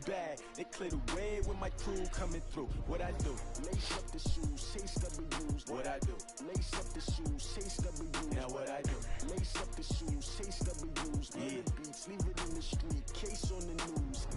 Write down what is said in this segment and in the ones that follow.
bag. They clear the way when my crew coming through. What I do? Lace up the shoes, chase W's. What I do? Lace up the shoes, chase W's. Now what I do? Lace up the shoes, chase W's. Yeah. Beats, leave it in the street, case on the news.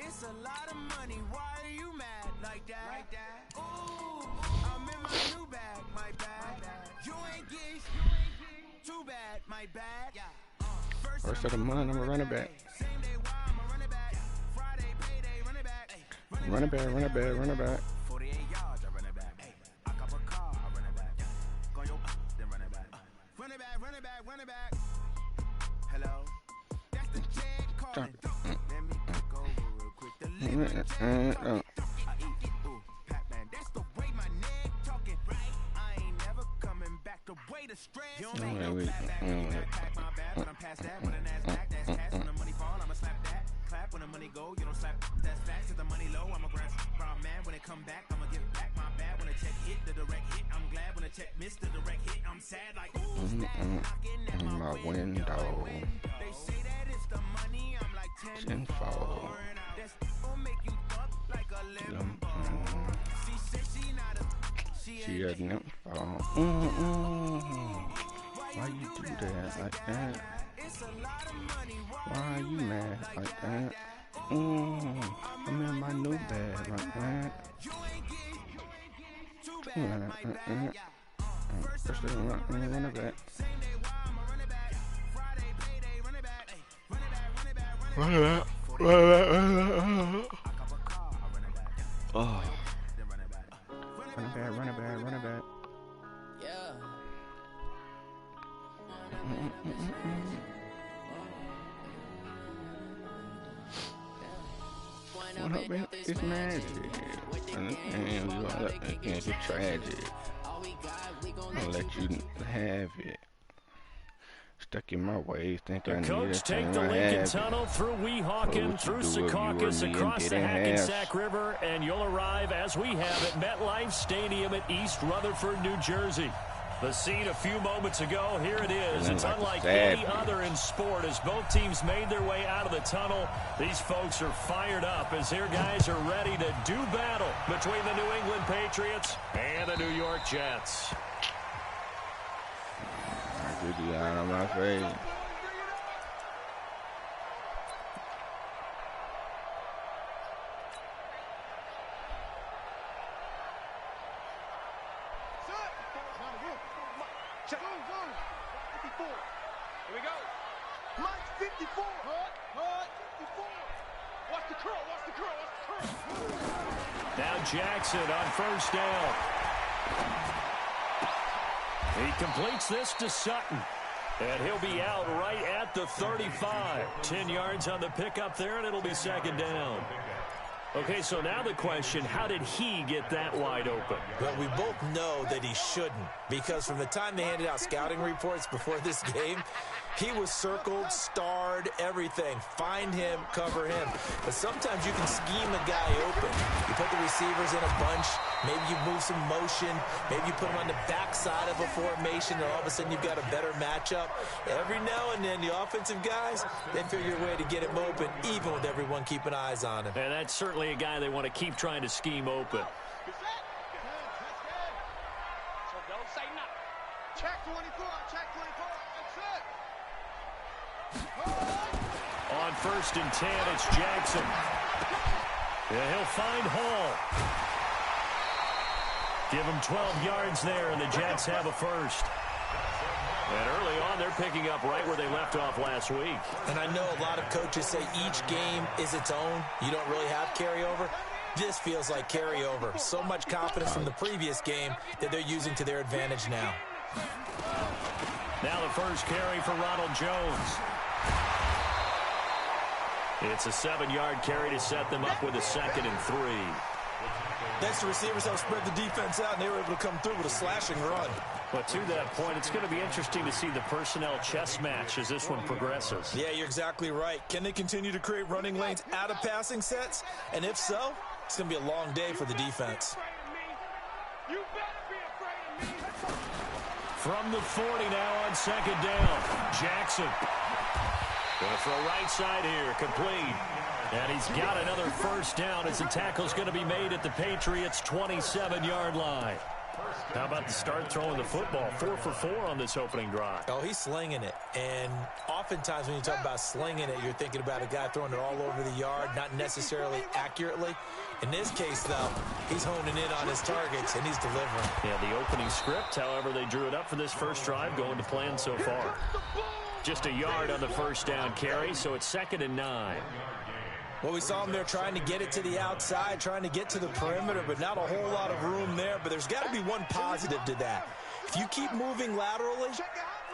It's a lot of money, why are you mad like that? Ooh, I'm in my new bag, my bag. You ain't get too bad, my bag. First of the month, I'm a running back. Same day, why I'm a running back. Friday, payday, running back. Running back. 48 yards, I run it back. I cop a car, I run it back. Go yo, then run it back. Run it back. Hello? That's the jet calling. Let me go real quick. The liver jet calling. Pac-Man, that's the way my neck talking. I ain't never coming back. The way the stress. You don't make no clap back when you backpack my bad, but I'm past that. When the NASDAQ, that's cash. When the money fall, I'ma slap that. Clap when the money go, you don't slap. That's facts. If the money low, I'ma grab from man. When it come back, I'ma give back my bad. When the check hit, the direct hit. I'm glad when the check missed the direct hit. I'm sad like ooh, knocking at my window. They say that it's the money. I'm like tenfold. That's gonna make you up like a lemon. She said she not a. She a nympho. Why you do that like that? It's a lot of money. Why you mad like that? I'm in my new bag like that. You ain't get too bad, my bad. First of the month, I'm running back. Same day, why I'm a running back. Friday, payday, running back. Running back. Oh. Running back. Yeah. What up, man? It's magic. And you all up against the tragic. I'll let you have it. Stuck in my ways, think I need Coach, take the Lincoln Tunnel through Weehawken, through Secaucus, across the Hackensack River, and you'll arrive, as we have, at MetLife Stadium at East Rutherford, New Jersey. The scene a few moments ago, here it is. It's unlike any other in sport. As both teams made their way out of the tunnel, these folks are fired up as their guys are ready to do battle between the New England Patriots and the New York Jets. Get you out of my face. Check. 54. Here we go. Mike 54. Hut. 54. Watch the curl. Now Jackson on first down. He completes this to Sutton. And he'll be out right at the 35. 10 yards on the pickup there, and it'll be second down. Okay, so now the question, how did he get that wide open? Well, we both know that he shouldn't, because from the time they handed out scouting reports before this game, he was circled, starred, everything. Find him, cover him. But sometimes you can scheme a guy open. You put the receivers in a bunch. Maybe you move some motion. Maybe you put them on the backside of a formation, and all of a sudden you've got a better matchup. Every now and then, the offensive guys, they figure a way to get him open, even with everyone keeping eyes on him. And that's certainly a guy they want to keep trying to scheme open. So don't say nothing. Check 24. On first and 10, it's Jackson. Yeah, he'll find Hall. Give him 12 yards there, and the Jets have a first. And early on, they're picking up right where they left off last week. And I know a lot of coaches say each game is its own. You don't really have carryover. This feels like carryover. So much confidence from the previous game that they're using to their advantage now. Now the first carry for Ronald Jones. It's a 7-yard carry to set them up with a 2nd and 3. Next, the receivers helped spread the defense out, and they were able to come through with a slashing run. But to that point, it's going to be interesting to see the personnel chess match as this one progresses. Yeah, you're exactly right. Can they continue to create running lanes out of passing sets? And if so, it's going to be a long day for the defense. From the 40 now on 2nd down. Jackson. Going to throw right side here. Complete. And he's got another 1st down as the tackle's going to be made at the Patriots' 27-yard line. How about the start throwing the football? 4 for 4 on this opening drive. Oh, he's slinging it. And oftentimes when you talk about slinging it, you're thinking about a guy throwing it all over the yard, not necessarily accurately. In this case, though, he's honing in on his targets, and he's delivering. Yeah, the opening script, however, they drew it up for this first drive, going to plan so far. Just a yard on the 1st down carry, so it's 2nd and 9. Well, we saw him there trying to get it to the outside, trying to get to the perimeter, but not a whole lot of room there. But there's got to be one positive to that. If you keep moving laterally,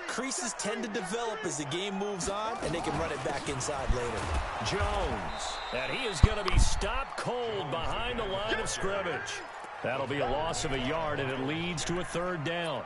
creases tend to develop as the game moves on, and they can run it back inside later. Jones, and he is going to be stopped cold behind the line of scrimmage. That'll be a loss of a yard, and it leads to a 3rd down.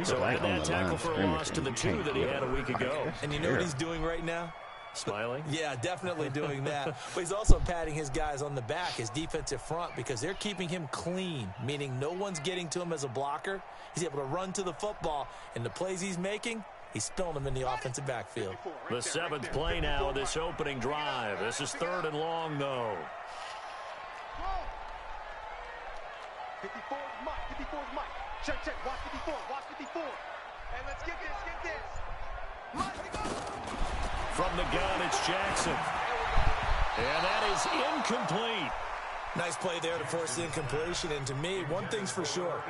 So add that tackle for a loss to the 2 that he had a week ago. And you know what he's doing right now? Smiling? Yeah, definitely doing that. But he's also patting his guys on the back, his defensive front, because they're keeping him clean, meaning no one's getting to him as a blocker. He's able to run to the football, and the plays he's making, he's spilling them in the offensive backfield. The 7th play now of this opening drive. This is 3rd and long, though. 54 is Mike. 54 is Mike. Check. Watch 54. Watch 54. And let's get this. Mike, go. From the gun, it's Jackson. And that is incomplete. Nice play there to force the incompletion. And to me, one thing's for sure.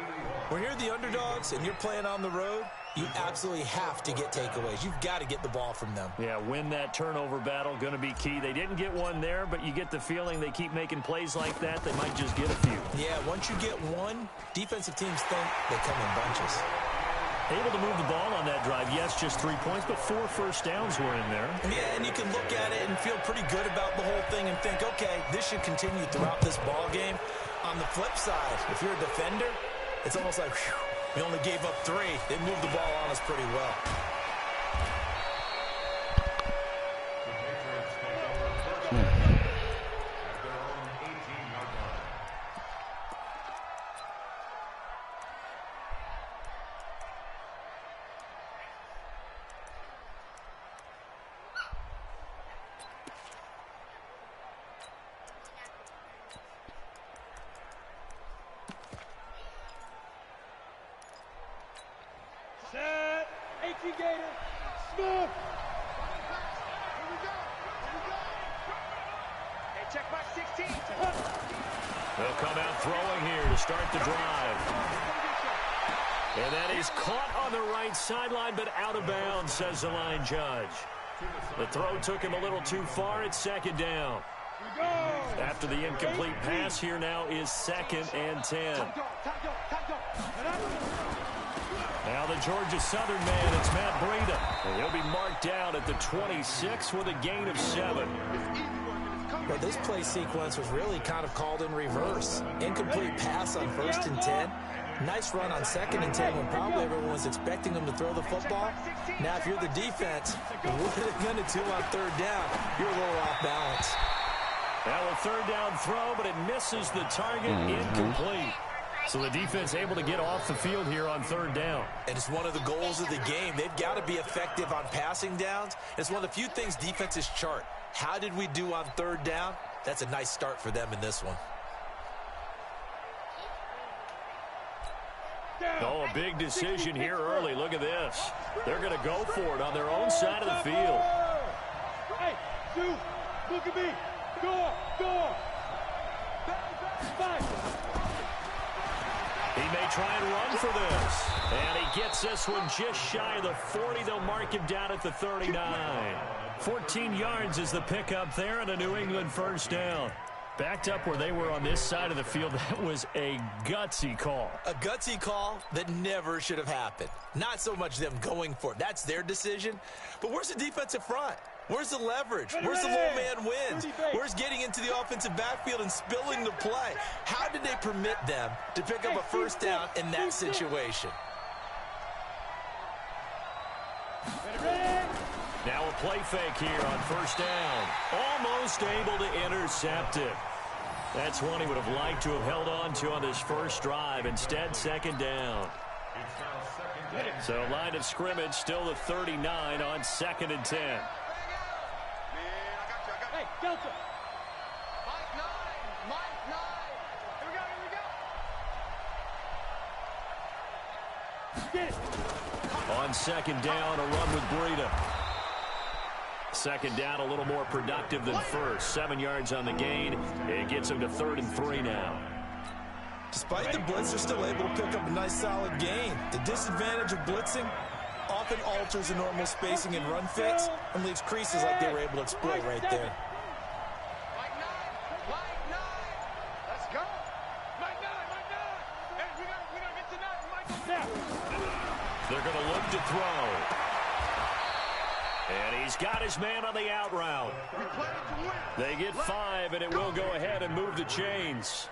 When you're the underdogs and you're playing on the road, you absolutely have to get takeaways. You've got to get the ball from them. Yeah, win that turnover battle, going to be key. They didn't get one there, but you get the feeling they keep making plays like that, they might just get a few. Yeah, once you get one, defensive teams think they come in bunches. Able to move the ball on that drive. Yes, just 3 points, but 4 first downs were in there. Yeah, and you can look at it and feel pretty good about the whole thing and think, okay, this should continue throughout this ball game. On the flip side, if you're a defender, it's almost like, whew, we only gave up 3. They moved the ball on us pretty well. Set. 18 Gator. Smith. Here we go. Hey, check box 16. They'll come out throwing here to start the drive. And that is caught on the right sideline, but out of bounds, says the line judge. The throw took him a little too far. It's 2nd down. After the incomplete pass, here now is 2nd and 10. Now the Georgia Southern man, it's Matt Breida. And he'll be marked down at the 26 with a gain of 7. Well, this play sequence was really kind of called in reverse. Incomplete pass on 1st and 10. Nice run on 2nd and 10 when probably everyone was expecting them to throw the football. Now, if you're the defense, what are they going to do on 3rd down? You're a little off balance. Now a 3rd down throw, but it misses the target, incomplete. So the defense able to get off the field here on 3rd down. And it's one of the goals of the game. They've got to be effective on passing downs. It's one of the few things defenses chart. How did we do on 3rd down? That's a nice start for them in this one. Oh, a big decision here early. Look at this. They're going to go for it on their own side of the field. Hey, Sue, look at me. Go. He may try and run for this. And he gets this one just shy of the 40. They'll mark him down at the 39. 14 yards is the pickup there and a New England 1st down. Backed up where they were on this side of the field, that was a gutsy call. A gutsy call that never should have happened. Not so much them going for it. That's their decision. But where's the defensive front? Where's the leverage? Where's the low man wins? Where's getting into the offensive backfield and spilling the play? How did they permit them to pick up a first down in that situation? Now a play fake here on first down. Almost able to intercept it. That's one he would have liked to have held on to on this first drive. Instead, second down. So line of scrimmage still the 39 on 2nd and 10. Hey, Delta. Mike 9. Here we go. Get it. On second down, a run with Breida. Second down, a little more productive than first. 7 yards on the gain. It gets him to 3rd and 3 now. Despite the blitz, they're still able to pick up a nice, solid gain. The disadvantage of blitzing often alters the normal spacing and run fits and leaves creases like they were able to exploit right there. Mike 9. Let's go. Mike 9. Hey, we gotta get to 9. Mike, They're going to look to throw. And he's got his man on the out route. They get 5, and it will go ahead and move the chains.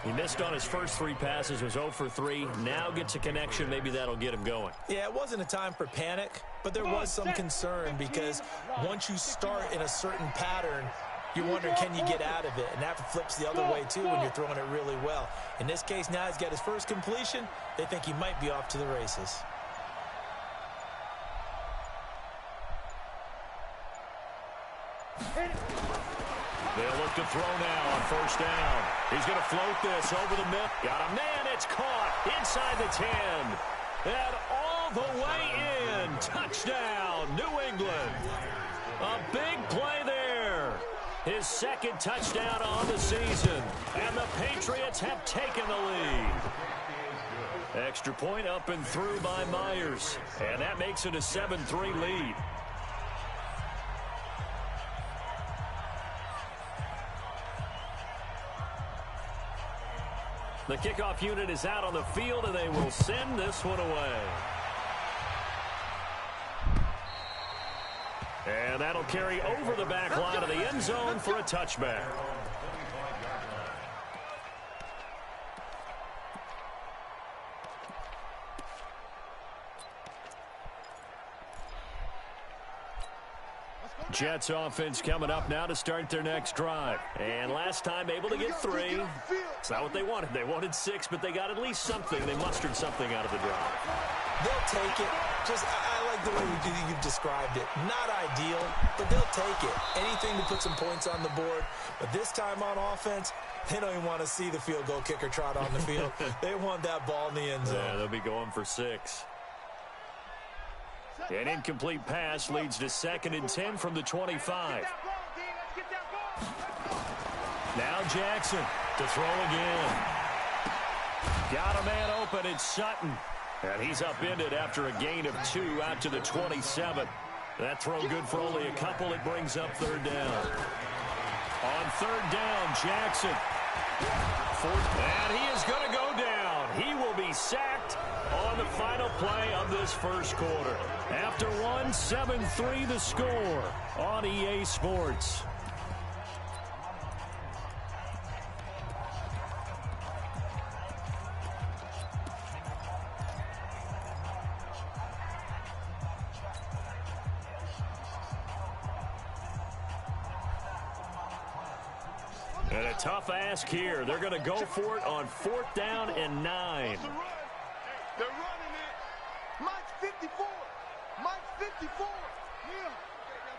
He missed on his first 3 passes, was 0 for 3. Now gets a connection. Maybe that'll get him going. Yeah, it wasn't a time for panic, but there was some concern because once you start in a certain pattern, you're wondering, can you get out of it? And that flips the other way, too, when you're throwing it really well. In this case, now he's got his first completion. They think he might be off to the races. They'll look to throw now on first down. He's going to float this over the middle. Got a man. It's caught inside the 10. And all the way in. Touchdown, New England. A big play there. His 2nd touchdown on the season. And the Patriots have taken the lead. Extra point up and through by Myers. And that makes it a 7-3 lead. The kickoff unit is out on the field, and they will send this one away. And that'll carry over the back line of the end zone for a touchback. Jets offense coming up now to start their next drive. And last time able to get 3. It's not what they wanted. They wanted 6, but they got at least something. They mustered something out of the drive. They'll take it. I like the way you've described it. Not ideal, but they'll take it. Anything to put some points on the board. But this time on offense, they don't even want to see the field goal kicker trot on the field. They want that ball in the end zone. Yeah, they'll be going for 6. An incomplete pass leads to 2nd and 10 from the 25. Now Jackson to throw again. Got a man open. It's Sutton. And he's upended after a gain of 2 out to the 27. That throw good for only a couple. It brings up 3rd down. On 3rd down, Jackson. And he is going to go down. He will be sacked on the final play of this first quarter. After 1, 7-3 the score on EA Sports. And a tough ask here. They're going to go for it on 4th down and 9. They're running it. Mike 54. Mike 54. Yeah. Now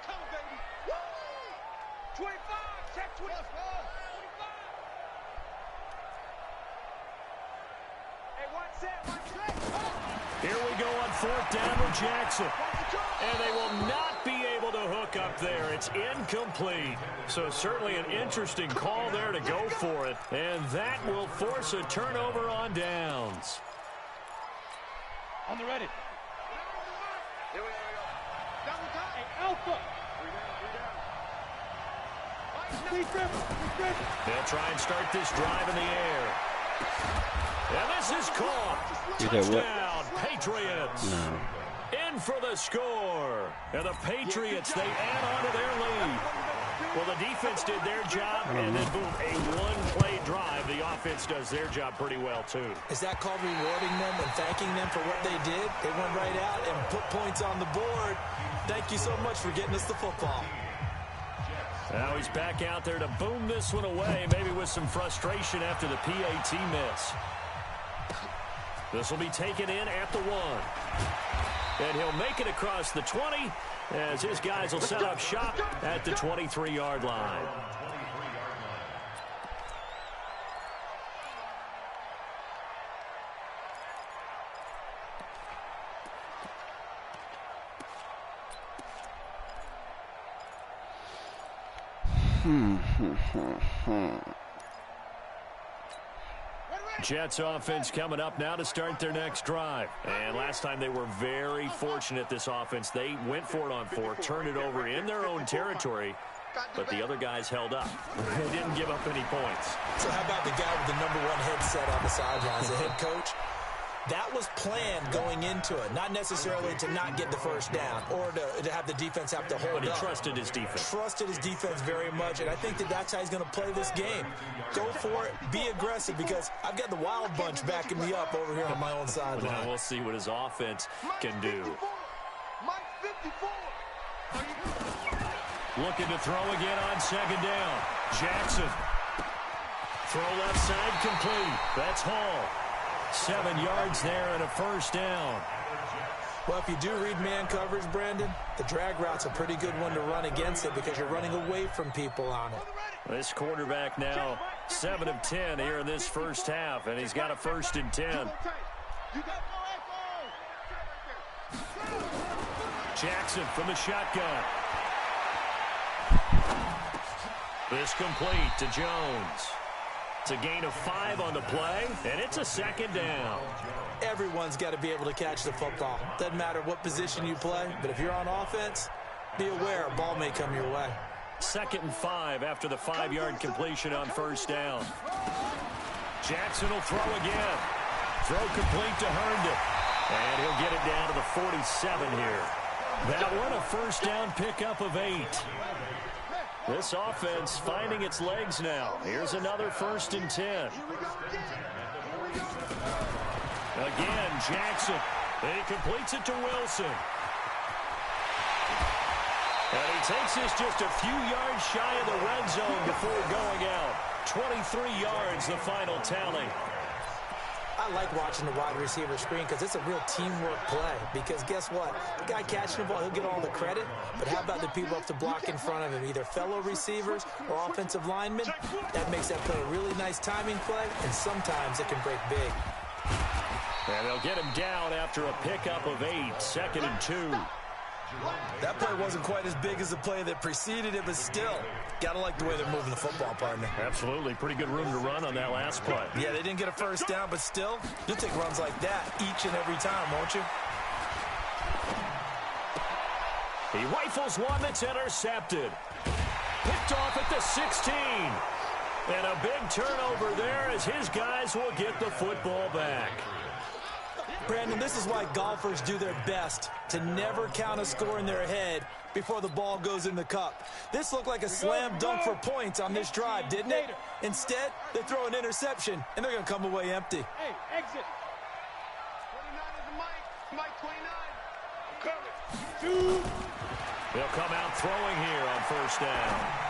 come on, baby. Woo! 25. Check 25. 25. Hey, one set. Here we go on 4th down with Jackson. And they will not be able to hook up there. It's incomplete. So certainly an interesting call there to go for it. And that will force a turnover on downs. On the ready. Here we go. Double time. Hey, Alpha. 3 down. They'll try and start this drive in the air. And this is caught. Touchdown, Patriots. No. In for the score. And the Patriots, they add on to their lead. Well, the defense did their job, and then, boom, a one-play drive. The offense does their job pretty well, too. Is that called rewarding them and thanking them for what they did? They went right out and put points on the board. Thank you so much for getting us the football. Now he's back out there to boom this one away, maybe with some frustration after the PAT miss. This will be taken in at the 1. And he'll make it across the 20 as his guys will set up shop at the 23-yard line. Jets offense coming up now to start their next drive. And last time they were very fortunate, this offense. They went for it on 4, turned it over in their own territory, but the other guys held up. They didn't give up any points. So how about the guy with the #1 headset on the sidelines, the head coach? That was planned going into it, not necessarily to not get the first down or to have the defense have to hold up. But he trusted his defense. Trusted his defense very much, and I think that's how he's going to play this game. Go for it, be aggressive, because I've got the wild bunch backing me up over here on my own sideline. Now we'll see what his offense can do. Mike 54. Looking to throw again on second down. Jackson. Throw left side complete. That's Hall. 7 yards there and a first down. Well, if you do read man coverage, Brandon, the drag route's a pretty good one to run against it because you're running away from people on it. This quarterback now 7 of 10 here in this first half, and he's got a 1st and 10. Jackson from the shotgun. This complete to Jones. It's a gain of 5 on the play, and it's a 2nd down. Everyone's got to be able to catch the football. Doesn't matter what position you play, but if you're on offense, be aware a ball may come your way. 2nd and 5 after the 5-yard completion on first down. Jackson will throw again. Throw complete to Herndon. And he'll get it down to the 47 here. That one a first down pickup of 8. This offense finding its legs now. Here's another 1st and 10. Again, Jackson. He completes it to Wilson. And he takes this just a few yards shy of the red zone before going out. 23 yards, the final tally. I like watching the wide receiver screen because it's a real teamwork play. Because guess what? The guy catching the ball, he'll get all the credit. But how about the people up to block in front of him? Either fellow receivers or offensive linemen. That makes that play a really nice timing play. And sometimes it can break big. And they'll get him down after a pickup of 8. 2nd and 2. That play wasn't quite as big as the play that preceded it, but still, gotta like the way they're moving the football, partner. Absolutely. Pretty good room to run on that last play. Yeah, they didn't get a first down, but still, you'll take runs like that each and every time, won't you? He rifles one that's intercepted. Picked off at the 16. And a big turnover there as his guys will get the football back. Brandon, this is why golfers do their best to never count a score in their head before the ball goes in the cup. This looked like a slam dunk for points on this drive, didn't it? Instead, they throw an interception, and they're going to come away empty. Hey, exit. 29 is Mike. Mike 29. Cover. 2. They'll come out throwing here on first down.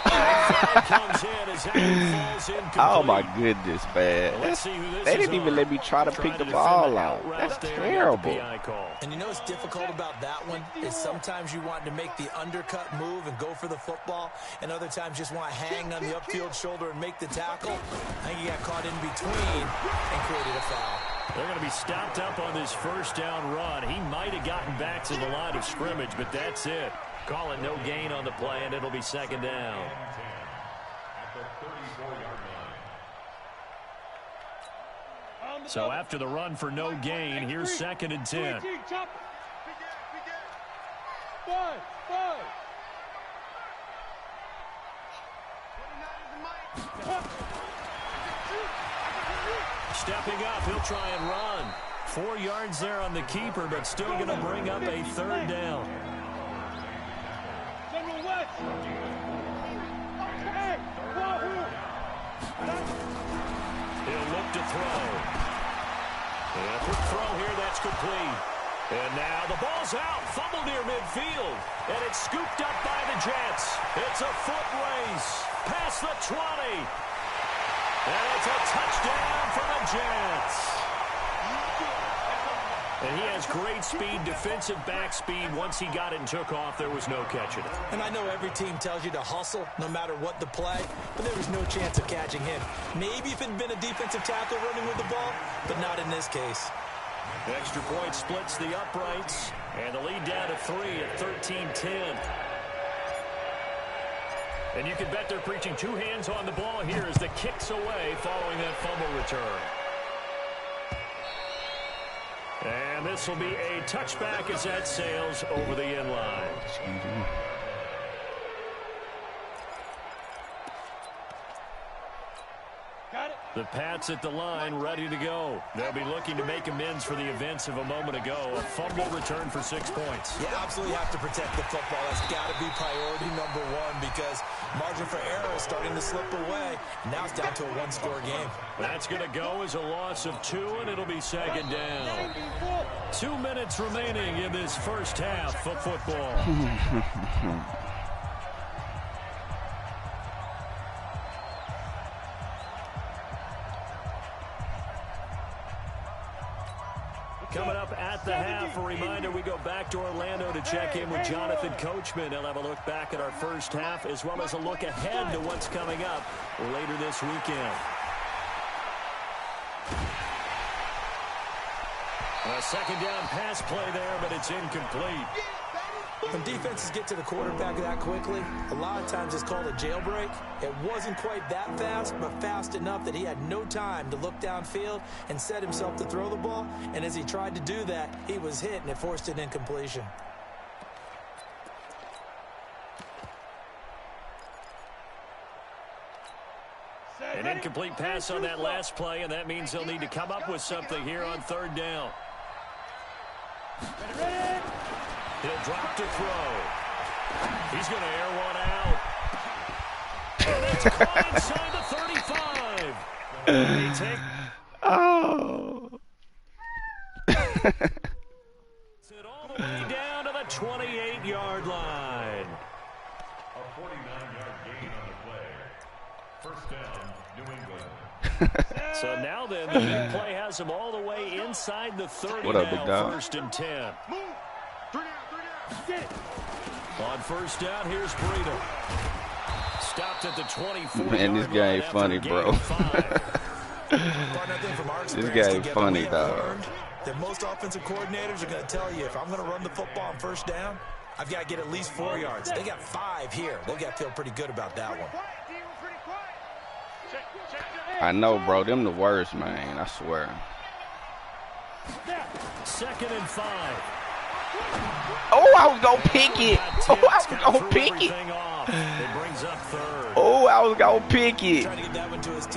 Comes in as falls incomplete. Oh my goodness, man. Let's see who this They is didn't even on. let me try to pick the Trying ball defend out. the out That's route there, terrible. got the PI call. And you know what's difficult about that one is sometimes you want to make the undercut move and go for the football, and other times just want to hang on the upfield shoulder and make the tackle. I think he got caught in between and created a foul. They're going to be stopped up on this first down run. He might have gotten back to the line of scrimmage, but that's it. Call it no gain on the play, and it'll be 2nd down. So after the run for no gain, here's 2nd and 10. Stepping up, he'll try and run. 4 yards there on the keeper, but still going to bring up a third down. He'll look to throw. And a quick throw here, that's complete. And now the ball's out, fumble near midfield. And it's scooped up by the Jets. It's a foot race past the 20. And it's a touchdown for the Jets. And he has great speed, defensive back speed. Once he got it and took off, there was no catching it. And I know every team tells you to hustle no matter what the play, but there was no chance of catching him. Maybe if it had been a defensive tackle running with the ball, but not in this case. The extra point splits the uprights, and the lead down to 3 at 13-10. And you can bet they're preaching 2 hands on the ball here as the kick's away following that fumble return. And this will be a touchback as that sails over the end line. The Pats at the line, ready to go. They'll be looking to make amends for the events of a moment ago. A fumble return for 6 points. You absolutely have to protect the football. That's got to be priority number 1 because margin for error is starting to slip away. Now it's down to a 1-score game. That's going to go as a loss of 2, and it'll be second down. 2 minutes remaining in this first half of football. Coming up at the half, a reminder, we go back to Orlando to check in with Jonathan Coachman. He'll have a look back at our first half as well as a look ahead to what's coming up later this weekend. A second down pass play there, but it's incomplete. When defenses get to the quarterback that quickly, a lot of times it's called a jailbreak. It wasn't quite that fast, but fast enough that he had no time to look downfield and set himself to throw the ball. And as he tried to do that, he was hit, and it forced an incompletion. An incomplete pass on that last play, and that means they'll need to come up with something here on third down. He'll drop to throw. He's going to air one out. And it's caught inside the 35. Oh. It all the way down to the 28-yard line. A 49-yard gain on the play. First down, New England. So now then, the big play has him all the way inside the 30 What up, big now, dog? 1st and 10. On first down, here's Breida. Stopped at the 24. Man, this guy ain't funny, bro. This guy ain't funny, dog. That most offensive coordinators are going to tell you, if I'm going to run the football on first down, I've got to get at least 4 yards. They got 5 here. They've got to feel pretty good about that one. I know, bro. Them the worst, man. I swear. 2nd and 5. Oh, I was going to pick it. Oh, I was going to pick it. It brings up 3rd. Oh, I was going to pick it.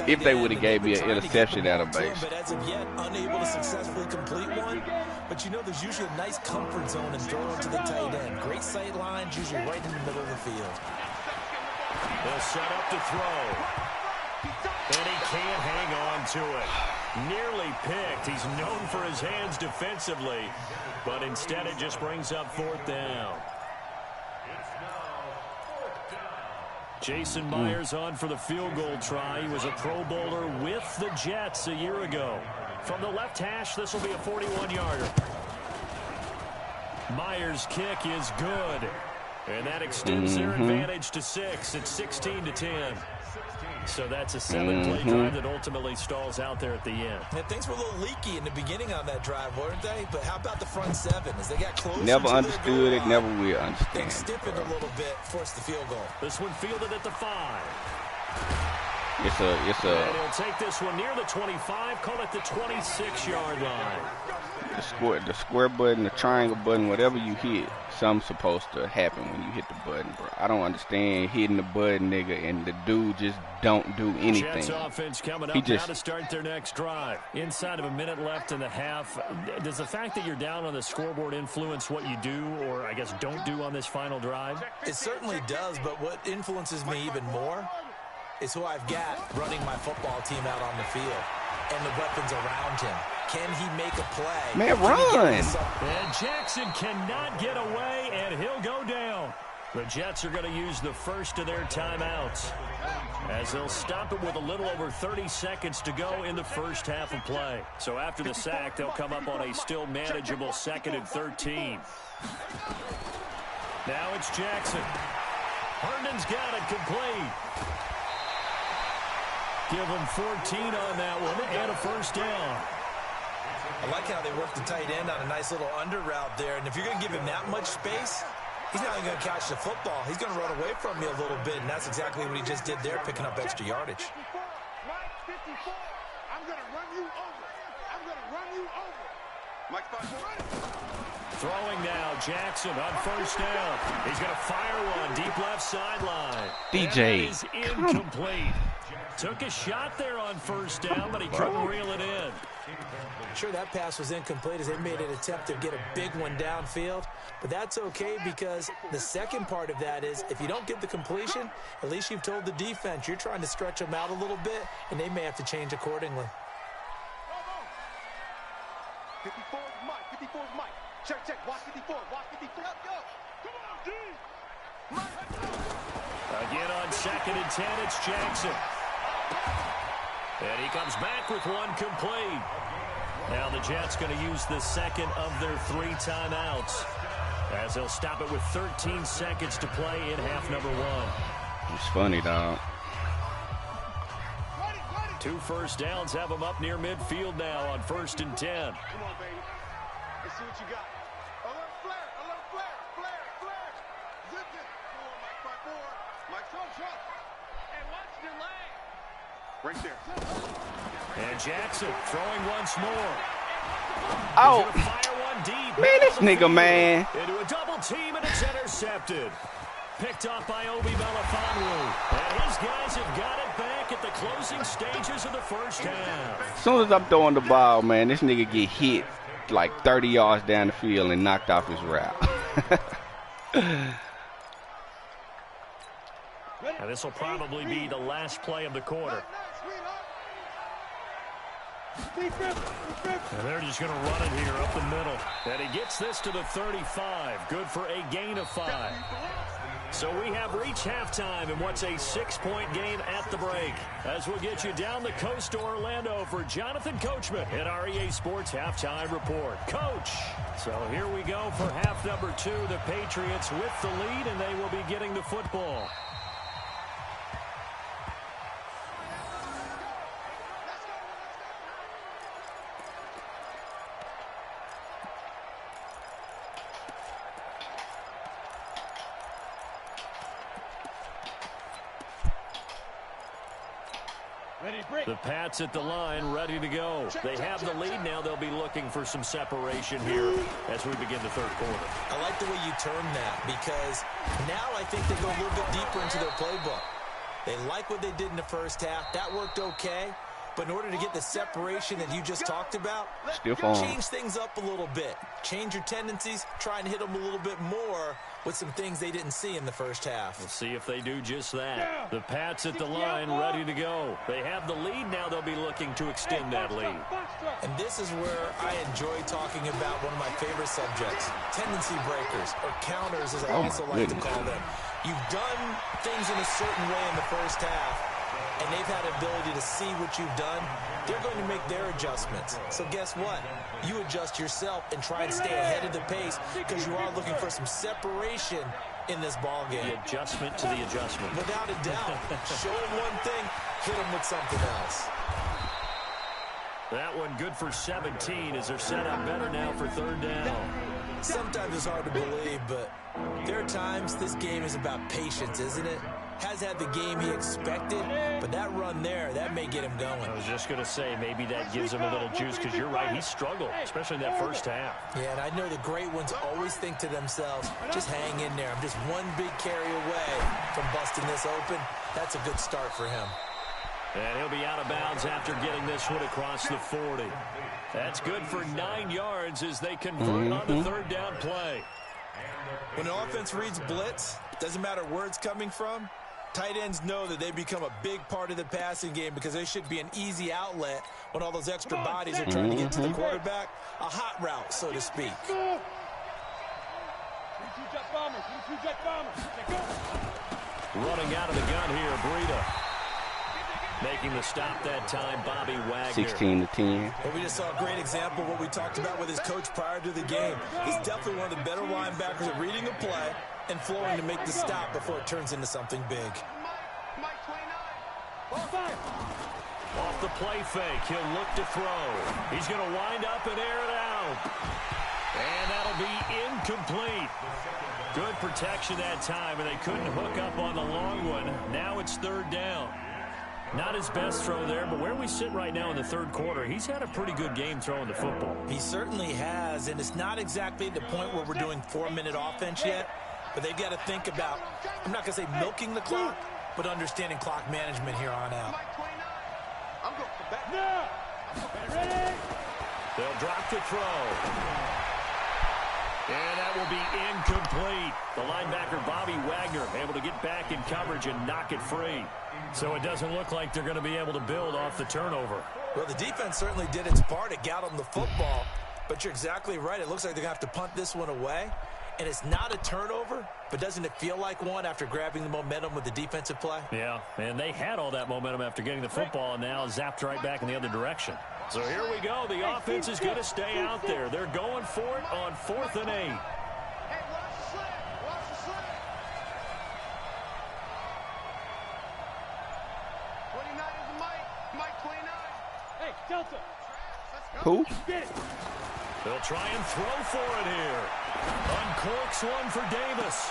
If they would have gave me an interception out of base. But as of yet, unable to successfully complete one. But you know, there's usually a nice comfort zone in throwing to the tight end. Great sight lines, usually right in the middle of the field. They'll set up to throw. And he can't hang on to it. Nearly picked. He's known for his hands defensively. But instead it just brings up 4th down. Jason Myers on for the field goal try. He was a Pro Bowler with the Jets a year ago. From the left hash, this will be a 41-yarder. Myers' kick is good. And that extends their advantage to 6. It's 16-10. So that's a 7-play drive that ultimately stalls out there at the end. Yeah, things were a little leaky in the beginning on that drive, weren't they? But how about the front 7 as they got closer? Never understood it, never will understand. Things stiffened a little bit, forced the field goal. This one fielded at the 5. It's And he'll take this one near the 25, call it the 26-yard line. the square button, the triangle button, whatever you hit, something's supposed to happen when you hit the button, bro. I don't understand hitting the button, nigga, and the dude just don't do anything. Jets offense coming up now to start their next drive. Inside of a minute left in the half, does the fact that you're down on the scoreboard influence what you do, or I guess don't do on this final drive? It certainly does, but what influences me even more is who I've got running my football team out on the field and the weapons around him. Can he make a play? Man, run! And Jackson cannot get away, and he'll go down. The Jets are going to use the first of their timeouts as they'll stop it with a little over 30 seconds to go in the first half of play. So after the sack, they'll come up on a still manageable 2nd and 13. Now it's Jackson. Herndon's got it complete. Give him 14 on that one and a first down. I like how they work the tight end on a nice little under route there. And if you're going to give him that much space, he's not even going to catch the football. He's going to run away from you a little bit, and that's exactly what he just did there, picking up extra yardage. Mike 54, I'm going to run you over. I'm going to run you over. Mike 54. Throwing now, Jackson on first down. He's going to fire one deep left sideline. DJ, is incomplete. Took a shot there on first down, but he couldn't reel it in. Sure, that pass was incomplete as they made an attempt to get a big one downfield, but that's okay because the second part of that is if you don't get the completion, at least you've told the defense you're trying to stretch them out a little bit, and they may have to change accordingly. 54 is Mike. 54 is Mike. Check. Watch 54. Watch 54. Let's go. Come on, D. Again on 2nd and 10, it's Jackson. And he comes back with one complete. Now the Jets going to use the second of their 3 timeouts as they'll stop it with 13 seconds to play in half number 1. It's funny, dog. 2 first downs have them up near midfield now on 1st and 10. Come on, baby. Let's see what you got. A little flare. Zip it. Come on, Mike 54. Mike, trump. And watch your leg. Right there. And Jackson throwing once more. Oh, Fire one deep. man, this nigga, man. Into a double team, and it's intercepted. Picked off by Obi Melifonwu. And his guys have got it back at the closing stages of the first half. As soon as I'm throwing the ball, man, this nigga get hit like 30 yards down the field and knocked off his route. And this will probably be the last play of the quarter. And they're just going to run it here up the middle. And he gets this to the 35. Good for a gain of 5. So we have reached halftime in what's a 6-point game at the break. As we'll get you down the coast to Orlando for Jonathan Coachman at our EA Sports Halftime Report. Coach! So here we go for half number 2. The Patriots with the lead, and they will be getting the football. The Pats at the line, ready to go. They have the lead now. They'll be looking for some separation here as we begin the third quarter. I like the way you term that because now I think they go a little bit deeper into their playbook. They like what they did in the first half. That worked okay. But in order to get the separation that you just talked about, change things up a little bit. Change your tendencies. Try and hit them a little bit more with some things they didn't see in the first half. We'll see if they do just that. The Pats at the line, ready to go. They have the lead now. They'll be looking to extend that lead. And this is where I enjoy talking about one of my favorite subjects, tendency breakers, or counters as I also like to call them. You've done things in a certain way in the first half, and they've had the ability to see what you've done. They're going to make their adjustments. So guess what? You adjust yourself and try and stay ahead of the pace because you are looking for some separation in this ball game. The adjustment to the adjustment. Without a doubt. Show them one thing, hit them with something else. That one good for 17 as they're set up better now for third down. Sometimes it's hard to believe, but there are times this game is about patience, isn't it? has had the game he expected, but that run there, that may get him going. I was just going to say, maybe that gives him a little juice, because you're right, he struggled, especially in that first half. Yeah, and I know the great ones always think to themselves, just hang in there. I'm just one big carry away from busting this open. That's a good start for him. And he'll be out of bounds after getting this one across the 40. That's good for 9 yards as they convert on the third down play. When an offense reads blitz, doesn't matter where it's coming from, tight ends know that they become a big part of the passing game because they should be an easy outlet when all those extra bodies are trying to get to the quarterback. A hot route, so to speak. Running out of the gun here, Breida. Making the stop that time, Bobby Wagner. 16-10. Well, we just saw a great example of what we talked about with his coach prior to the game. He's definitely one of the better linebackers at reading a play and flowing to make the stop before it turns into something big. Off the play fake, he'll look to throw. He's going to wind up and air it out. And that'll be incomplete. Good protection that time, and they couldn't hook up on the long one. Now it's third down. Not his best throw there, but where we sit right now in the third quarter, he's had a pretty good game throwing the football. He certainly has, and it's not exactly the point where we're doing 4-minute offense yet, but they've got to think about, I'm not going to say milking the clock, but understanding clock management here on out. They'll drop to throw. And that will be incomplete. The linebacker, Bobby Wagner, able to get back in coverage and knock it free. So it doesn't look like they're going to be able to build off the turnover. Well, the defense certainly did its part. It got them the football. But you're exactly right. It looks like they're going to have to punt this one away. And it's not a turnover, but doesn't it feel like one after grabbing the momentum with the defensive play? Yeah, and they had all that momentum after getting the football and now zapped right back in the other direction. So here we go. The offense is going to stay out there. They're going for it on 4th and 8. Who? They'll try and throw for it here. Uncorks one for Davis.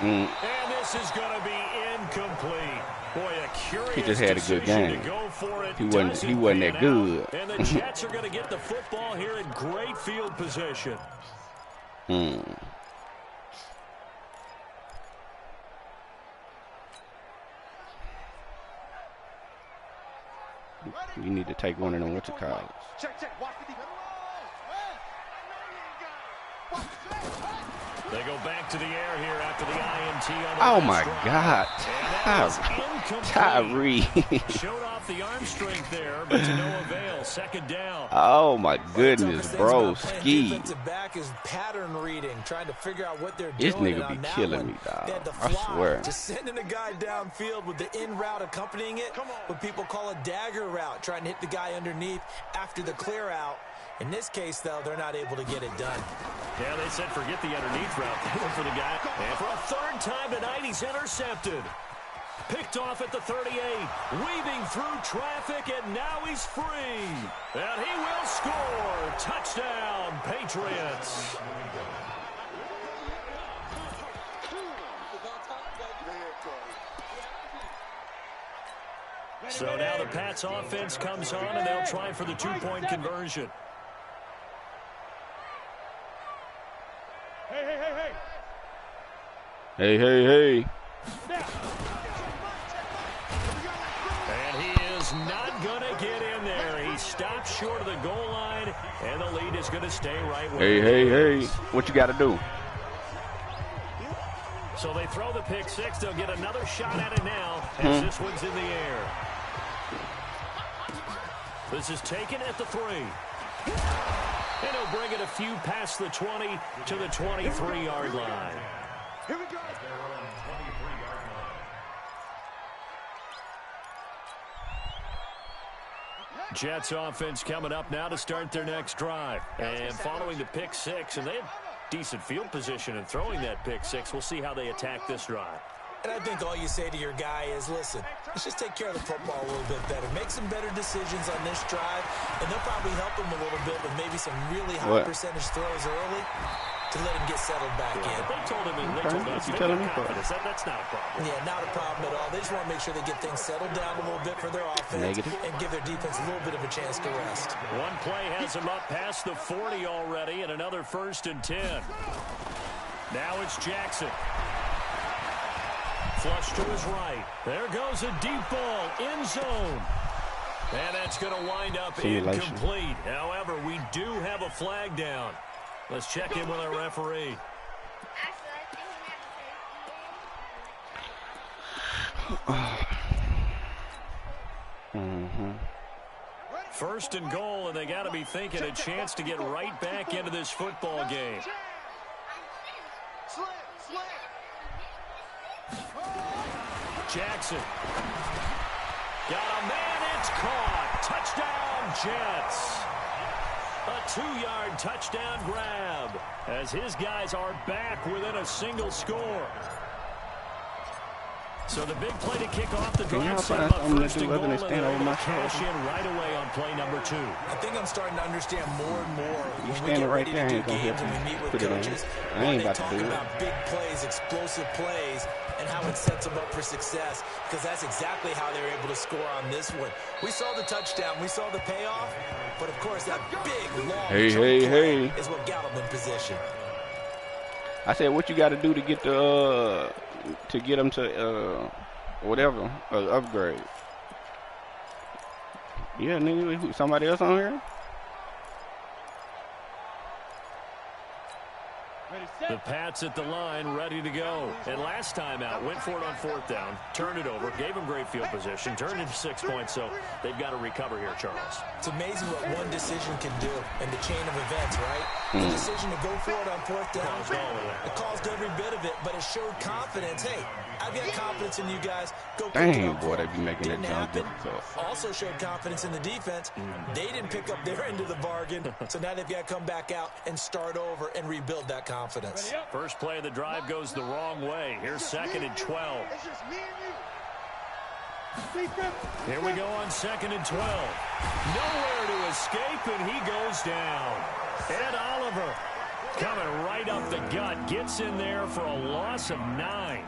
And this is going to be incomplete. Boy, a curious he just had a good game. To go for it. He wasn't that good. And the Jets are going to get the football here in great field position. You need to take one of them. What you call it? They go back to the air here after the INT on the oh my God, Tyree. Showed off the arm strength there, but to no avail. Second down. Oh my goodness, bro. Ski. Defensive back is pattern reading, trying to figure out what they're this doing. This nigga be killing me, dog. I swear. Just sending a guy downfield with the in route accompanying it, what people call a dagger route, trying to hit the guy underneath after the clear out. In this case, though, they're not able to get it done. Yeah, they said forget the underneath route. They went for the guy. And for a third time tonight, he's intercepted. Picked off at the 38. Weaving through traffic, and now he's free. And he will score. Touchdown, Patriots. So now the Pats offense comes on, and they'll try for the two-point conversion. Hey, hey, hey. And he is not going to get in there. He stopped short of the goal line, and the lead is going to stay right where it is. Hey. What you got to do? So they throw the pick six. They'll get another shot at it now as this one's in the air. This is taken at the 3. And he'll bring it a few past the 20 to the 23-yard line. Here we go. Jets offense coming up now to start their next drive. And following the pick six, and they have decent field position in throwing that pick six. We'll see how they attack this drive. And I think all you say to your guy is, listen, let's just take care of the football a little bit better. Make some better decisions on this drive, and they'll probably help him a little bit with maybe some really high percentage throws early. to let him get settled back in. They told him, they told us they got confidence. That's not a problem. Yeah, not a problem at all. They just want to make sure they get things settled down a little bit for their offense and give their defense a little bit of a chance to rest. One play has him up past the 40 already, and another 1st and 10. Now it's Jackson. Flush to his right. There goes a deep ball, end zone. And that's going to wind up incomplete. However, we do have a flag down. Let's check in with our referee. First and goal, and they got to be thinking a chance to get right back into this football game. Jackson. Got a man, it's caught. Touchdown, Jets. A 2-yard touchdown grab as his guys are back within a single score. So the big play to kick off the drive set up first and goal, and they're cash in right away on play number 2. I think I'm starting to understand more and more when we get ready to do games and we meet with coaches. I ain't about to talk about big plays, explosive plays, and how it sets them up for success, because that's exactly how they were able to score on this one. We saw the touchdown, we saw the payoff, but of course that big, long play is what got them in position. I said, what you got to do to get the to get them to whatever upgrade? Yeah, nigga, somebody else on here? The Pats at the line, ready to go. And last time out, went for it on 4th down, turned it over, gave them great field position, turned it into 6 points, so they've got to recover here, Charles. It's amazing what one decision can do in the chain of events, right? The decision to go for it on 4th down, it caused every bit of it, but it showed confidence. Hey, I've got confidence in you guys. Go pick it up. Boy, they be making that jump difficult. Also showed confidence in the defense. They didn't pick up their end of the bargain, so now they've got to come back out and start over and rebuild that confidence. First play of the drive goes the wrong way. Here's 2nd and 12. Here we go on 2nd and 12. Nowhere to escape, and he goes down. Ed Oliver coming right up the gut. Gets in there for a loss of 9.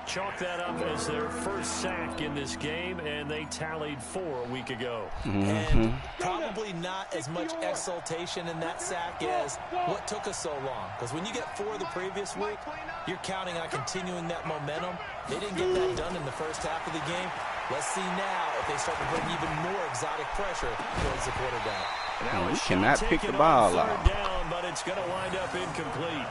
Chalk that up as their first sack in this game, and they tallied 4 a week ago. And probably not as much exultation in that sack as what took us so long. Because when you get 4 the previous week, you're counting on continuing that momentum. They didn't get that done in the first half of the game. Let's see now if they start to bring even more exotic pressure towards the quarterback. Now we cannot pick the ball out. Down, but it's going to wind up incomplete.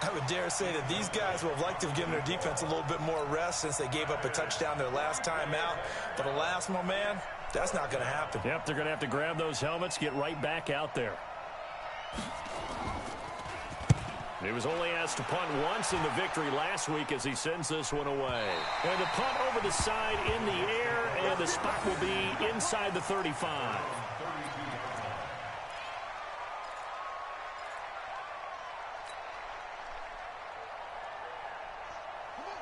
I would dare say that these guys would have liked to have given their defense a little bit more rest since they gave up a touchdown their last time out. But alas, my man, that's not going to happen. Yep, they're going to have to grab those helmets, get right back out there. He was only asked to punt once in the victory last week as he sends this one away. And the punt over the side in the air, and the spot will be inside the 35.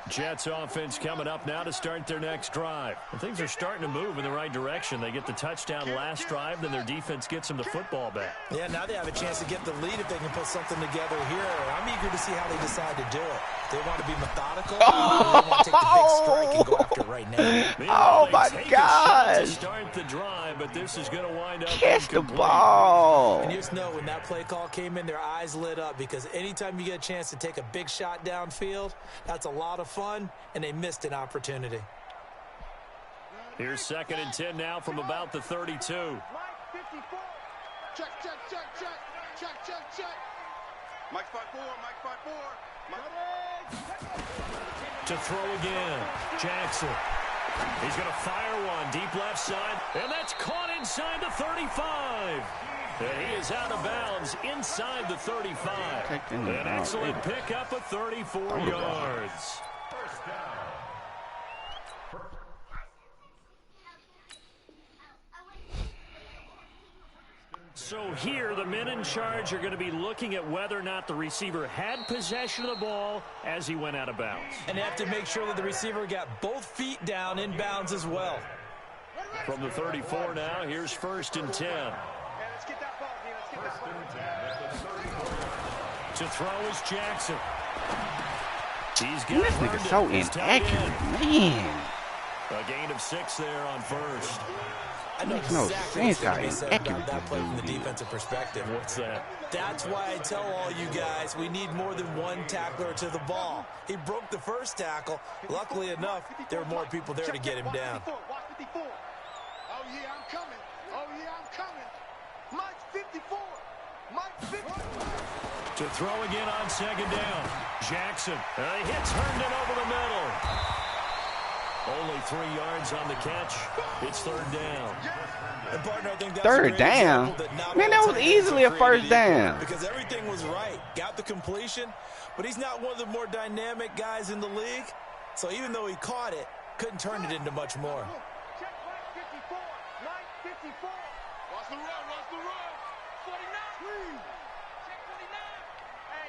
Jets offense coming up now to start their next drive. And things are starting to move in the right direction. They get the touchdown last drive, then their defense gets them the football back. Yeah, now they have a chance to get the lead if they can put something together here. I'm eager to see how they decide to do it. They want to be methodical, or they want to take the big strike and go after it right now. Oh, my God. To start the drive, but this is going to wind up catch the incomplete. ball. And you just know when that play call came in, their eyes lit up, because anytime you get a chance to take a big shot downfield, that's a lot of fun, and they missed an opportunity. Here's 2nd and 10 now from about the 32. Check, check, check, check, check, check, check. Mike 5-4, Mike 5-4. To throw again, Jackson. He's going to fire one deep left side, and that's caught inside the 35. And he is out of bounds inside the 35. An excellent pickup of 34 yards. First down. So here, the men in charge are going to be looking at whether or not the receiver had possession of the ball as he went out of bounds. And they have to make sure that the receiver got both feet down in bounds as well. From the 34 now, here's 1st and 10. To throw is Jackson. He's Man, this nigga's so inaccurate, man. A gain of 6 there on first. I know Makes no exactly sense how what's gonna be said about inaccurate that this play from the dude is. defensive perspective. What's that? That's why I tell all you guys we need more than one tackler to the ball. He broke the first tackle. Luckily enough, there were more people there to get him down. Oh, yeah, I'm coming. Oh, yeah, I'm coming. Mike's 54. Mike's 54. To throw again on second down. Jackson. He hits Herndon over the middle. Only 3 yards on the catch. It's third down. And partner, I think that's Third down? Man, that was easily a first down. Because everything was right. Got the completion, but he's not one of the more dynamic guys in the league. So even though he caught it, couldn't turn it into much more. Check Mike 54. Mike 54. Watch the run. Watch the run. 49. Check 49. Hey,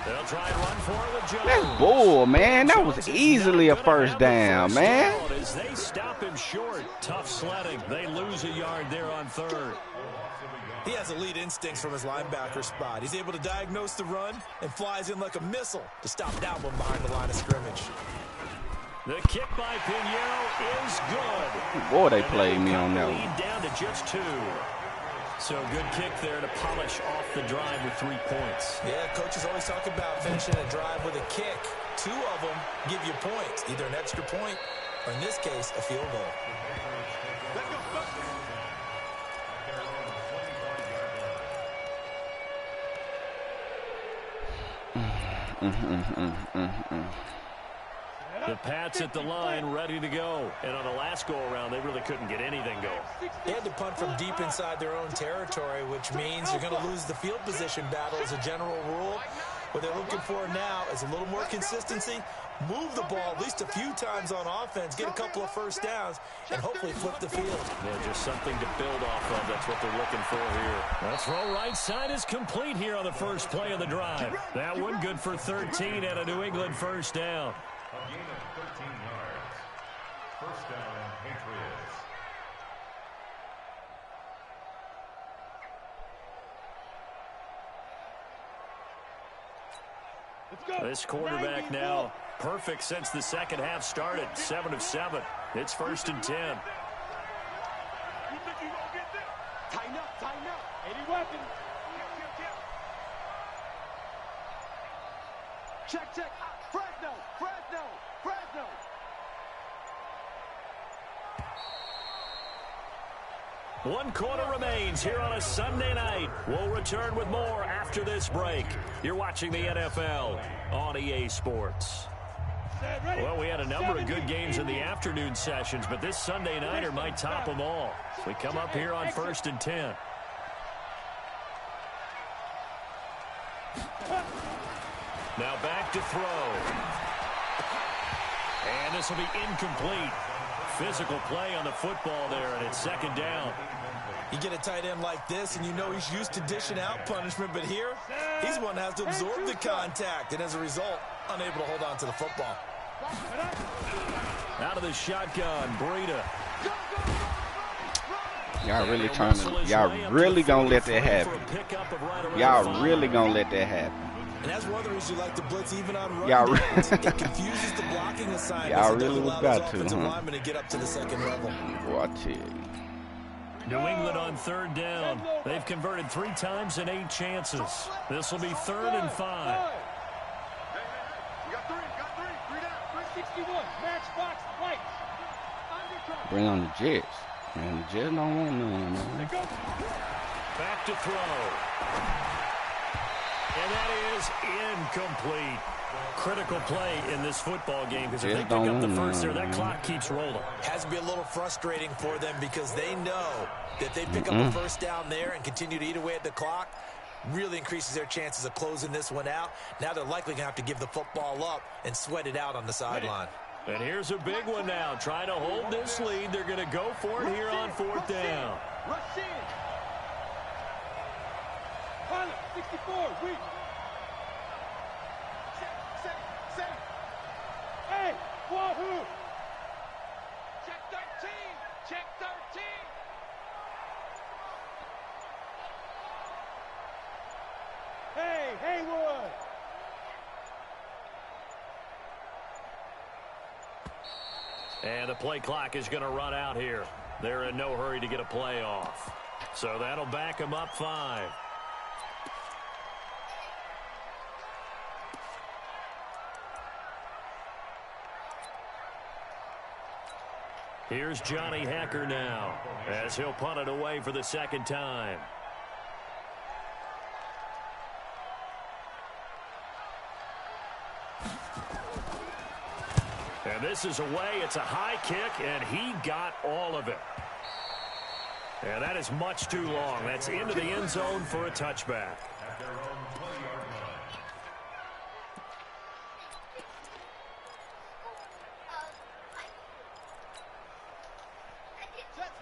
They'll try and run for it with Jones. That's bull, man. That was Jones is easily a not gonna first have the down, first man. down as they stop him short. Tough sledding. They lose a yard there on third. He has elite instincts from his linebacker spot. He's able to diagnose the run and flies in like a missile to stop that one behind the line of scrimmage. The kick by Pinheiro is good. Boy, they played me on that one. Lead down to just 2. So good kick there to polish off the drive with 3 points. Yeah, coaches always talk about finishing a drive with a kick. 2 of them give you points, either an extra point or, in this case, a field goal. The Pats at the line, ready to go. And on the last go-around, they really couldn't get anything going. They had to punt from deep inside their own territory, which means you're going to lose the field position battle as a general rule. What they're looking for now is a little more consistency, move the ball at least a few times on offense, get a couple of first downs, and hopefully flip the field. Yeah, just something to build off of. That's what they're looking for here. That throw right side is complete here on the first play of the drive. That one good for 13 and a New England first down. A gain of 13 yards. First down, Patriots. This quarterback now perfect since the second half started. 7 of 7. It's first and 10. You think you gonna get this? Tighten up. Any weapon. Check. Fresno. 1 quarter remains here on a Sunday night. We'll return with more after this break. You're watching the NFL on EA Sports. Well, we had a number of good games in the afternoon sessions, but this Sunday nighter might top them all. So we come up here on first and 10. Now back to throw. And this will be incomplete. Physical play on the football there, and it's second down. You get a tight end like this, and you know he's used to dishing out punishment, but here, he's one that has to absorb the contact, and as a result, unable to hold on to the football. Out of the shotgun, Breida. Y'all really trying to, y'all really gonna let that happen. Y'all really gonna let that happen. And that's one of the reasons you like to blitz even on run Y'all downs. It confuses the blocking assignments. Y'all It doesn't really allow got those to, offensive huh? linemen to get up to the second level. Boy, I tell you. New England on third down. They've converted 3 times in 8 chances. This will be 3rd and 5. You got 3 down. 361. Match box right. Bring on the Jets. Man, the Jets don't want none, man. Back to throw. And that is incomplete. Critical play in this football game because if they pick up the first there, that clock keeps rolling. Has to be a little frustrating for them because they know that they pick up a first down there and continue to eat away at the clock. Really increases their chances of closing this one out. Now they're likely going to have to give the football up and sweat it out on the sideline. And here's a big one now. Trying to hold this lead. They're going to go for it here on 4th down. Rush in. Pilot, 64, weak. Set. Hey, wahoo. Check 13. Haywood. And the play clock is going to run out here. They're in no hurry to get a play off. So that'll back them up 5. Here's Johnny Hacker now as he'll punt it away for the second time. And this is away. It's a high kick, and he got all of it. And that is much too long. That's into the end zone for a touchback.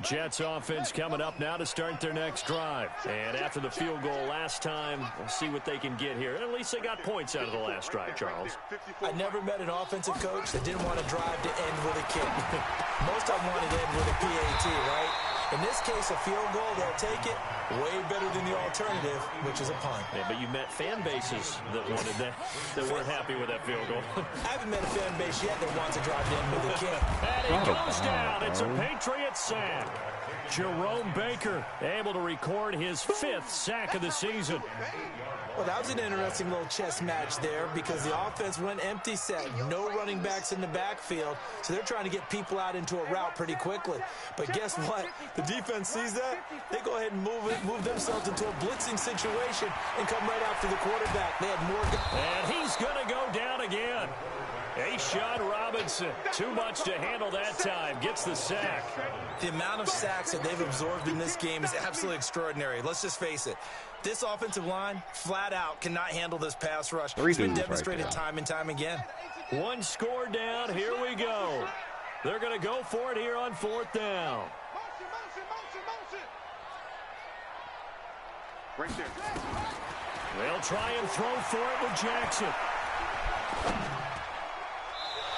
Jets offense coming up now to start their next drive. And after the field goal last time, we'll see what they can get here. At least they got points out of the last drive, Charles. I never met an offensive coach that didn't want to drive to end with a kick. Most of them wanted to end with a PAT, right? In this case, a field goal, they'll take it. Way better than the alternative, which is a punt. Yeah, but you met fan bases that wanted that weren't happy with that field goal. I haven't met a fan base yet that wants to drive to end with a kick. And he goes down. It's a Patriots sack. Jerome Baker able to record his 5th sack of the season. Well, that was an interesting little chess match there because the offense went empty set. No running backs in the backfield, so they're trying to get people out into a route pretty quickly. But guess what? The defense sees that. They go ahead and move themselves into a blitzing situation and come right after the quarterback. They had more. And he's going to go down again. A'Shawn Robinson, too much to handle that time, gets the sack. The amount of sacks that they've absorbed in this game is absolutely extraordinary. Let's just face it. This offensive line, flat out, cannot handle this pass rush. It's been demonstrated time and time again. One score down. Here we go. They're going to go for it here on 4th down. Motion. Right there. They'll try and throw for it with Jackson.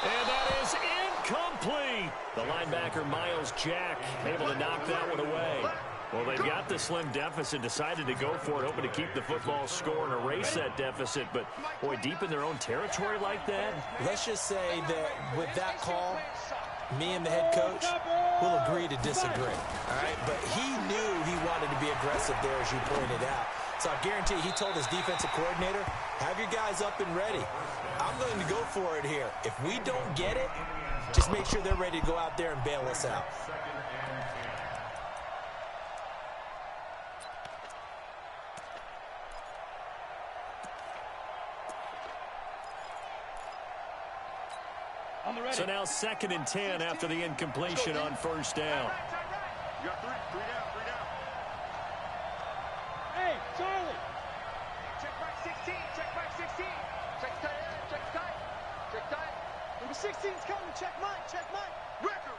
And that is incomplete. The linebacker, Miles Jack, able to knock that one away. Well, they've got the slim deficit, decided to go for it, hoping to keep the football score and erase that deficit. But, boy, deep in their own territory like that. Let's just say that with that call, me and the head coach will agree to disagree. All right? But he knew he wanted to be aggressive there, as you pointed out. So I guarantee he told his defensive coordinator, have your guys up and ready. I'm going to go for it here. If we don't get it, just make sure they're ready to go out there and bail us out. So now 2nd and 10 after the incompletion on 1st down. You got three down. Hey, Charlie. Check back 16. Check tight. Number 16's coming. Check Mike. Record.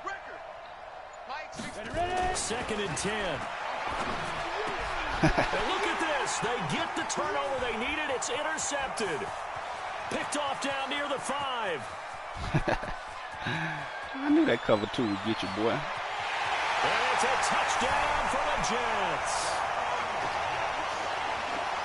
Mike's ready. 2nd and 10. And look at this. They get the turnover they needed. It's intercepted. Picked off down near the 5. I knew that cover 2 would get you, boy. And it's a touchdown for the Jets.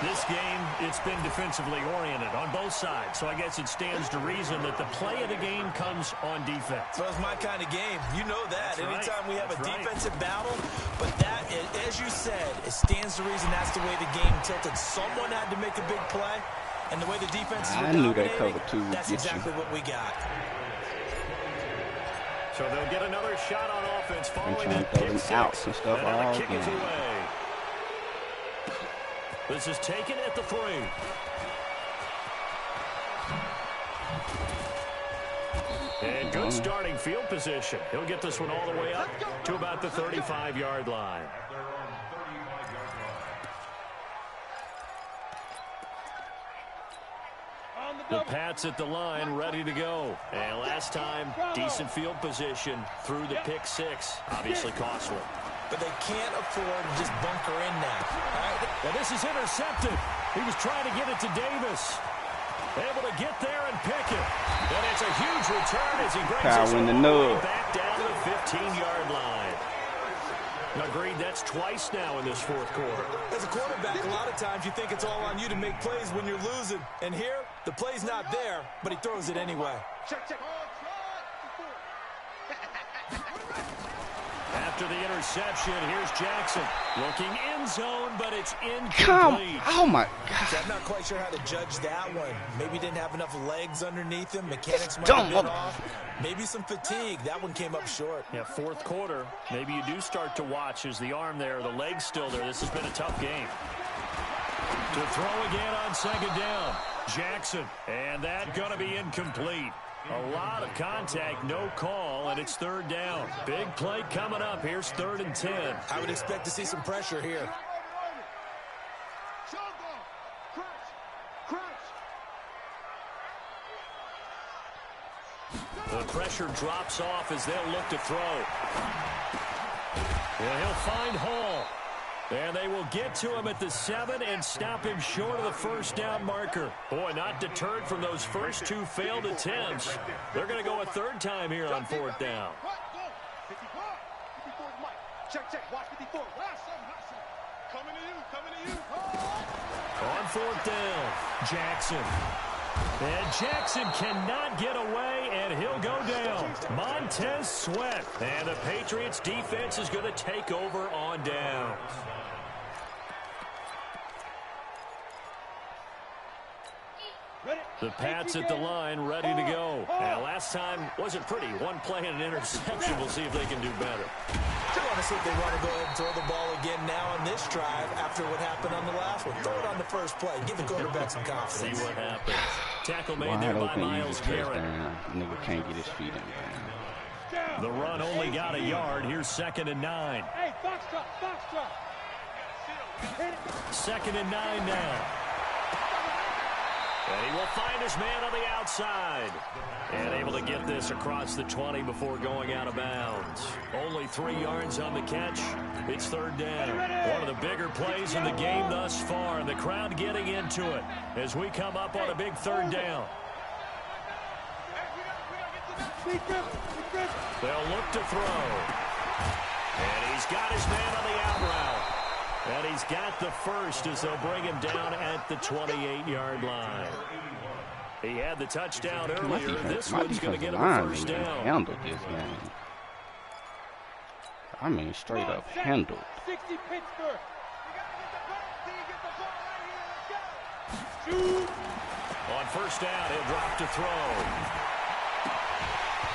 This game, it's been defensively oriented on both sides, so I guess it stands to reason that the play of the game comes on defense. Well, it's my kind of game. You know that. That's Anytime right. we have That's a right. defensive battle, but that, as you said, it stands to reason that's the way the game tilted. Someone had to make a big play, and the way the defense is I knew that cover 2 would that's get exactly you. what we got. So they'll get another shot on offense following trying that to throw pick them outs 6. and stuff And all the kick is game. away. This is taken at the 3. And good starting field position. He'll get this one all the way up to about the 35-yard line. The Pats at the line, ready to go. And last time, decent field position through the pick 6. Obviously costly. But they can't afford to just bunker in now. All right? Well, this is intercepted. He was trying to get it to Davis. Able to get there and pick it. And it's a huge return as he brings Power us in the all the way nub. back down to the 15-yard line. Agreed, that's twice now in this fourth quarter. As a quarterback, a lot of times you think it's all on you to make plays when you're losing. And here, the play's not there, but he throws it anyway. Check. After the interception, here's Jackson. Looking end zone, but it's incomplete. Oh, my God. So I'm not quite sure how to judge that one. Maybe he didn't have enough legs underneath him. Mechanics might have been off. Maybe some fatigue. That one came up short. Yeah, fourth quarter. Maybe you do start to watch as the arm there, the leg's still there. This has been a tough game. To throw again on second down. Jackson. And that going to be incomplete. A lot of contact, no call, and it's third down. Big play coming up. Here's 3rd and 10. I would expect to see some pressure here. The pressure drops off as they'll look to throw. Well, he'll find Hall. And they will get to him at the 7 and stop him short of the first down marker. Boy, not deterred from those first 2 failed attempts. They're going to go a 3rd time here on 4th down. Check. Watch 54. Coming to you. On 4th down, Jackson. And Jackson cannot get away, and he'll go down. Montez Sweat. And the Patriots defense is going to take over on downs. The Pats at the line, ready to go. And last time wasn't pretty. One play and an interception. We'll see if they can do better. I want to see if they want to go ahead and throw the ball again now on this drive after what happened on the last one. Throw it on the first play. Give the quarterback some confidence. See what happens. Tackle made there by Myles Garrett. Nigga can't get his feet in there. The run only got a yard. Here's 2nd and 9. Hey, box drop. 2nd and 9 now. And he will find his man on the outside. And able to get this across the 20 before going out of bounds. Only 3 yards on the catch. It's 3rd down. One of the bigger plays in the game thus far. And the crowd getting into it as we come up on a big 3rd down. They'll look to throw. And he's got his man on the out route. And he's got the first as they'll bring him down at the 28-yard line. He had the touchdown earlier. This one's going to get him a first down. Handled this game. I mean, straight up handled. 60 Pittsburgh. Shoot. On first down, he'll drop to throw.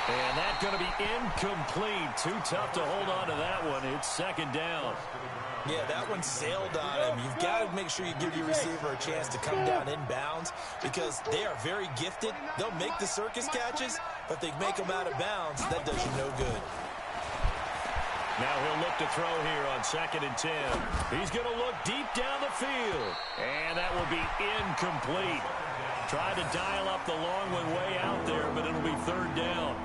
And that's going to be incomplete. Too tough to hold on to that one. It's 2nd down. Yeah, that one sailed on him. You've got to make sure you give your receiver a chance to come down inbounds because they are very gifted. They'll make the circus catches, but they make them out of bounds. That does you no good. Now he'll look to throw here on 2nd and 10. He's going to look deep down the field. And that will be incomplete. Tried to dial up the long one way out there, but it'll be 3rd down.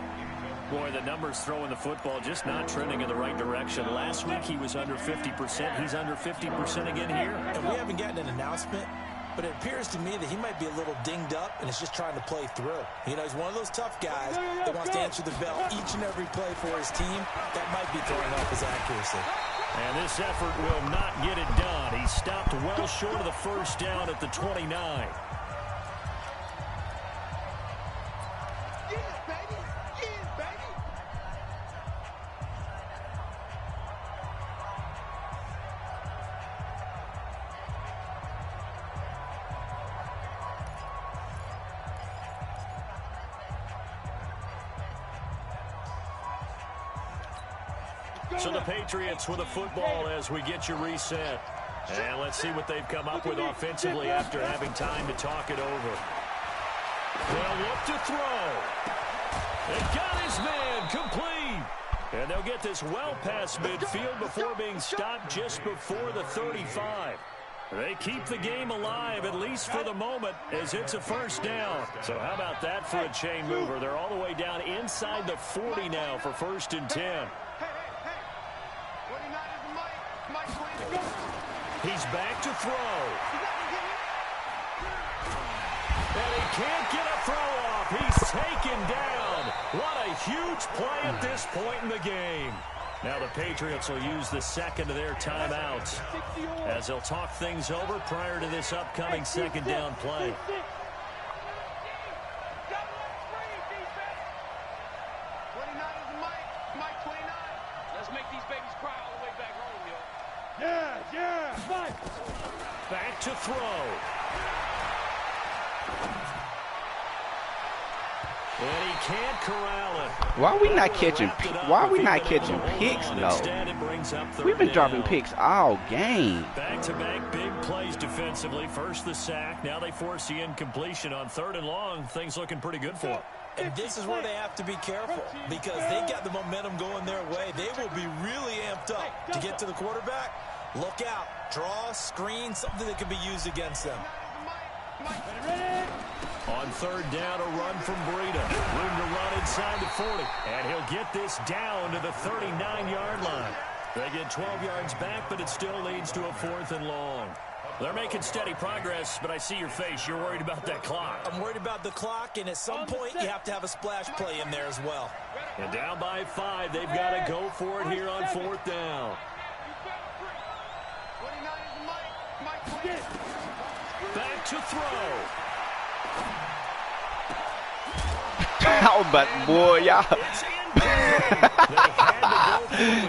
Boy, the numbers throwing the football just not trending in the right direction. Last week he was under 50%. He's under 50% again here. And we haven't gotten an announcement, but it appears to me that he might be a little dinged up and is just trying to play through. You know, he's one of those tough guys that wants to answer the bell each and every play for his team. That might be throwing off his accuracy. And this effort will not get it done. He stopped well short of the first down at the 29. So the Patriots with a football as we get you reset. And let's see what they've come up with offensively after having time to talk it over. They'll look to throw. They got his man complete. And they'll get this well past midfield before being stopped just before the 35. They keep the game alive, at least for the moment, as it's a first down. So how about that for a chain mover? They're all the way down inside the 40 now for 1st and 10. He's back to throw. And he can't get a throw off. He's taken down. What a huge play at this point in the game. Now the Patriots will use the second of their timeouts as they'll talk things over prior to this upcoming second down play. 29 is Mike 29. Let's make these babies cry all the way back home, yo. Yeah, Mike. Back to throw. And he can't corral it. Why are we not catching picks, though? We've been dropping picks all game. Back-to-back big plays defensively. First the sack. Now they force the incompletion on 3rd and long. Things looking pretty good for them. And this is where they have to be careful because they got the momentum going their way. They will be really amped up to get to the quarterback. Look out. Draw, screen, something that can be used against them. On 3rd down, a run from Breida. Room to run inside the 40. And he'll get this down to the 39-yard line. They get 12 yards back, but it still leads to a 4th and long. They're making steady progress, but I see your face. You're worried about that clock. I'm worried about the clock, and at some point, you have to have a splash play in there as well. And down by 5, they've got to go for it here on 4th down. Back to throw. Oh, but boy, y'all.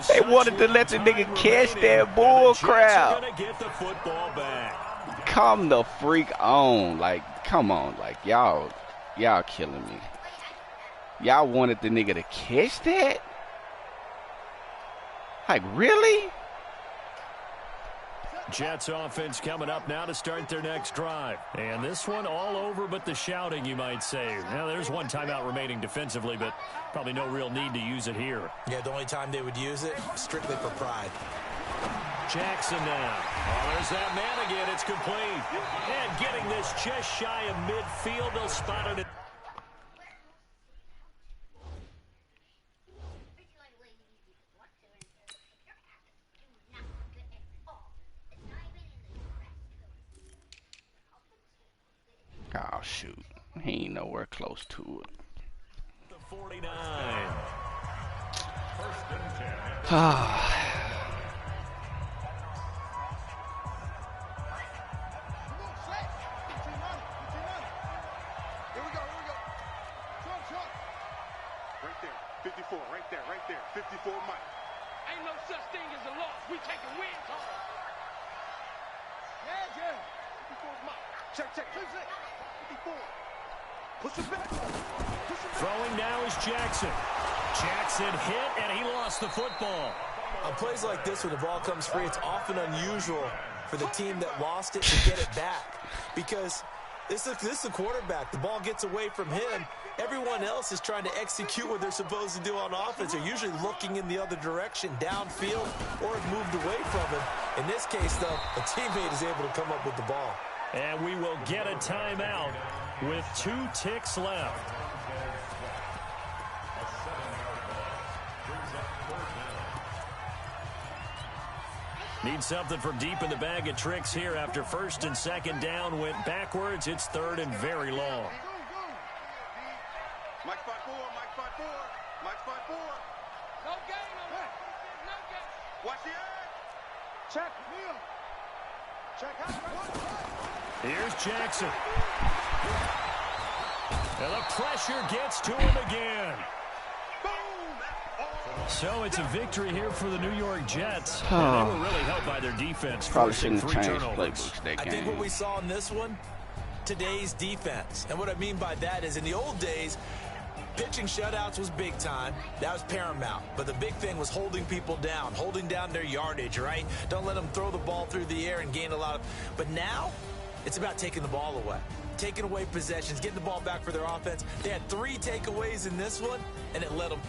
They wanted to let the nigga catch that bull crap. Come the freak on. Like, come on. Like, y'all killing me. Y'all wanted the nigga to catch that? Like, really? Jets offense coming up now to start their next drive. And this one all over but the shouting, you might say. Now, there's one timeout remaining defensively, but probably no real need to use it here. Yeah, the only time they would use it, strictly for pride. Jackson now. Oh, there's that man again. It's complete. And getting this just shy of midfield. They'll spot it. Oh, shoot. He ain't nowhere close to it. The 49. Here we go. Trump. Right there. 54, Mike. Ain't no such thing as a loss. We taking wins home. Yeah. 54 Mike. Check. 54. Push it back. Throwing now is Jackson. Jackson hit, and he lost the football. On plays like this where the ball comes free, it's often unusual for the team that lost it to get it back. Because this is the quarterback. The ball gets away from him. Everyone else is trying to execute what they're supposed to do on offense. They're usually looking in the other direction, downfield, or have moved away from him. In this case, though, a teammate is able to come up with the ball. And we will get a timeout with 2 ticks left. Need something from deep in the bag of tricks here after 1st and 2nd down went backwards. It's 3rd and very long. Mike 5-4. No gain on that. No gain. Watch the edge. Check. Here's Jackson. And the pressure gets to him again. So it's a victory here for the New York Jets. And they were really helped by their defense. Probably shouldn't have changed playbooks that game. I think what we saw in this one, today's defense. And what I mean by that is in the old days, pitching shutouts was big time. That was paramount. But the big thing was holding people down, holding down their yardage, right? Don't let them throw the ball through the air and gain a lot of... But now, it's about taking the ball away. Taking away possessions, getting the ball back for their offense. They had 3 takeaways in this one, and it let them